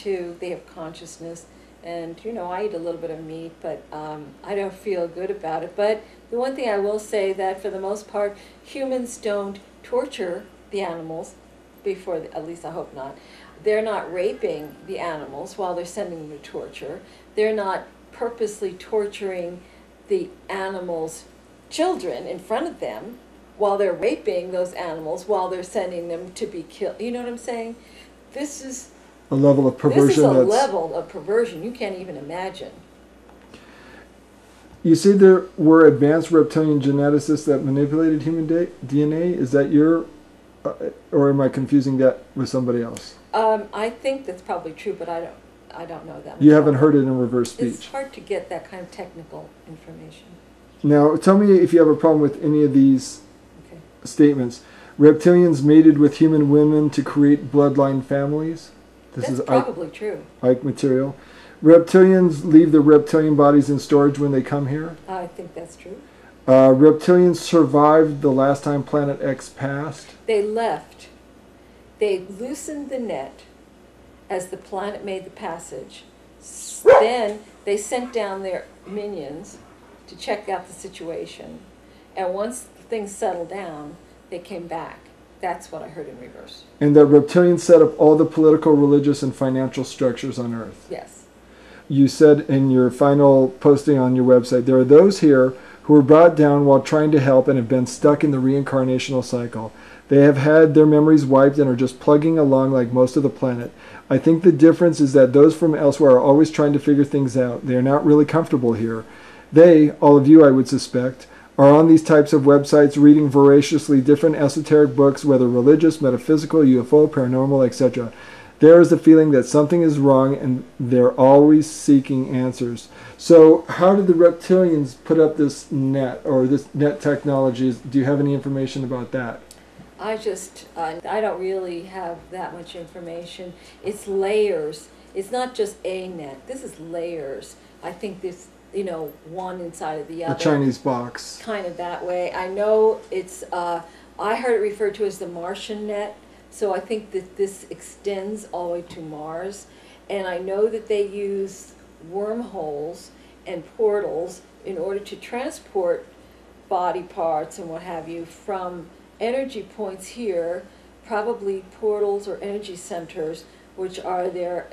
too. They have consciousness. And, you know, I eat a little bit of meat, but I don't feel good about it. But the one thing I will say that for the most part, humans don't torture the animals before, at least I hope not. They're not raping the animals while they're sending them to torture. They're not purposely torturing the animals' children in front of them while they're raping those animals while they're sending them to be killed. You know what I'm saying? This is a level of perversion. This is a level of perversion you can't even imagine. You say there were advanced reptilian geneticists that manipulated human DNA. Is that your, or am I confusing that with somebody else? I think that's probably true, but I don't know that. You haven't heard it in reverse speech. It's hard to get that kind of technical information. Now, tell me if you have a problem with any of these statements. Reptilians mated with human women to create bloodline families. That's probably true. Ike material. Reptilians leave their reptilian bodies in storage when they come here. I think that's true. Reptilians survived the last time Planet X passed. They left. They loosened the net as the planet made the passage. Then they sent down their minions to check out the situation. And once things settled down, they came back. That's what I heard in reverse. And that reptilians set up all the political, religious, and financial structures on Earth. Yes. You said in your final posting on your website, there are those here who were brought down while trying to help and have been stuck in the reincarnational cycle. They have had their memories wiped and are just plugging along like most of the planet. I think the difference is that those from elsewhere are always trying to figure things out. They are not really comfortable here. They, all of you I would suspect, are on these types of websites reading voraciously different esoteric books, whether religious, metaphysical, UFO, paranormal, etc. There is the feeling that something is wrong and they're always seeking answers. So how did the reptilians put up this net, or this net technology? Do you have any information about that? I don't really have that much information. It's layers. It's not just a net. This is layers. I think this, you know, one inside of the other. A Chinese box. Kind of that way. I know it's, I heard it referred to as the Martian net. So I think that this extends all the way to Mars. And I know that they use wormholes and portals in order to transport body parts and what have you from energy points here, probably portals or energy centers, which are there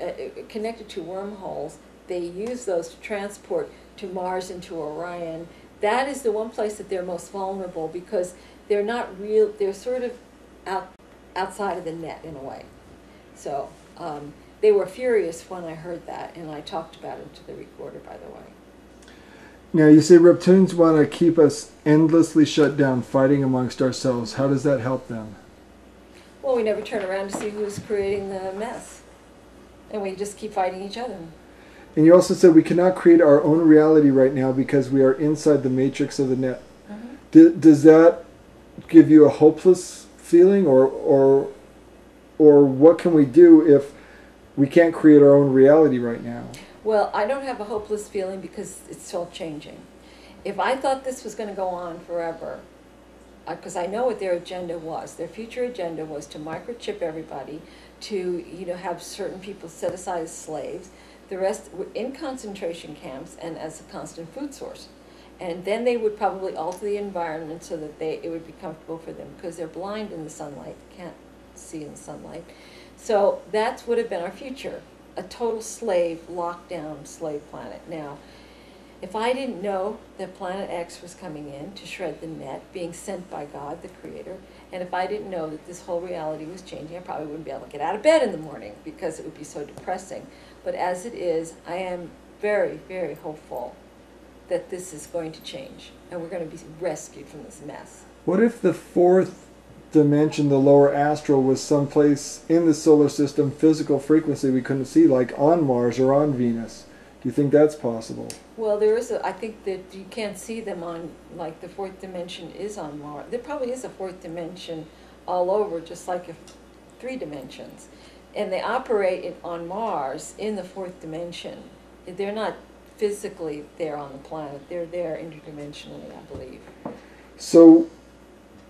connected to wormholes. They use those to transport to Mars and to Orion. That is the one place that they're most vulnerable because they're not real, they're sort of outside of the net in a way. So they were furious when I heard that, and I talked about it to the recorder, by the way. Now, you say reptilians want to keep us endlessly shut down, fighting amongst ourselves. How does that help them? Well, we never turn around to see who's creating the mess. And we just keep fighting each other. And you also said we cannot create our own reality right now because we are inside the matrix of the net. Mm-hmm. Does that give you a hopeless feeling, or what can we do if we can't create our own reality right now? Well, I don't have a hopeless feeling because it's still changing. If I thought this was going to go on forever, because I know what their agenda was. Their future agenda was to microchip everybody, to have certain people set aside as slaves, the rest were in concentration camps and as a constant food source. And then they would probably alter the environment so that it would be comfortable for them because they're blind in the sunlight, can't see in the sunlight. So that would have been our future. A total slave, lockdown slave planet. Now, if I didn't know that Planet X was coming in to shred the net, being sent by God, the Creator, and if I didn't know that this whole reality was changing, I probably wouldn't be able to get out of bed in the morning because it would be so depressing. But as it is, I am very, very hopeful that this is going to change, and we're going to be rescued from this mess. What if the fourth dimension, the lower astral, was someplace in the solar system, physical frequency we couldn't see, like on Mars or on Venus? Do you think that's possible? Well, I think that you can't see them on, like the fourth dimension is on Mars. There probably is a fourth dimension all over, just like 3 dimensions. And they operate on Mars in the fourth dimension. They're not physically there on the planet. They're there interdimensionally, I believe. So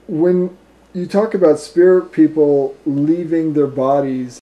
when you talk about spirit people leaving their bodies